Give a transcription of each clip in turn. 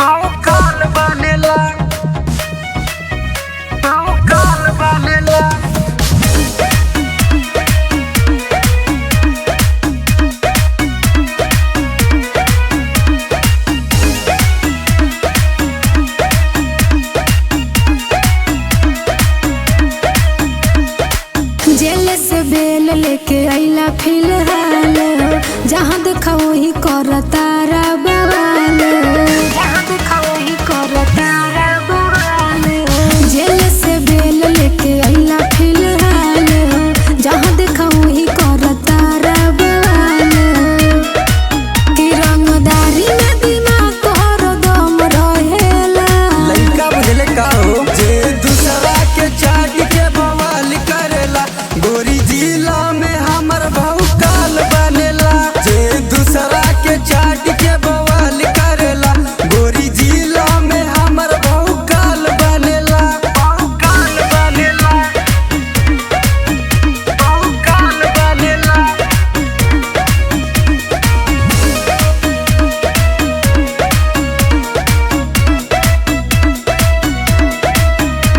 काल बनेला काल बनेला। जेल से बेल लेके आइला फिलहाल, जहाँ देखा वही कर तारा बवाल, जहाँ देखा वही कर तारा बवाल। जेल से बेल लेके आइला फिलहाल, जहाँ देखा वही कर तारा बवाल। कि रंगदारी में दिमाग तोहर दम रहेला। लइका बुझले का हो जे दूसरा के चाटी के बवाल करेला। गोरी जिला में हमर भाऊ काल बनेला। जे दूसरा के चाटी के बवाल करेला। गोरी जिला में हमर भाऊ काल बनेला। काल बनेला काल बनेला।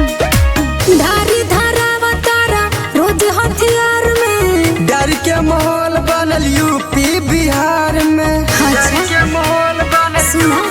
धारी धारावा तारा रोज हथियार में। डर के माहौल बनल यूपी बिहार में। डर के माहौल बनल सुना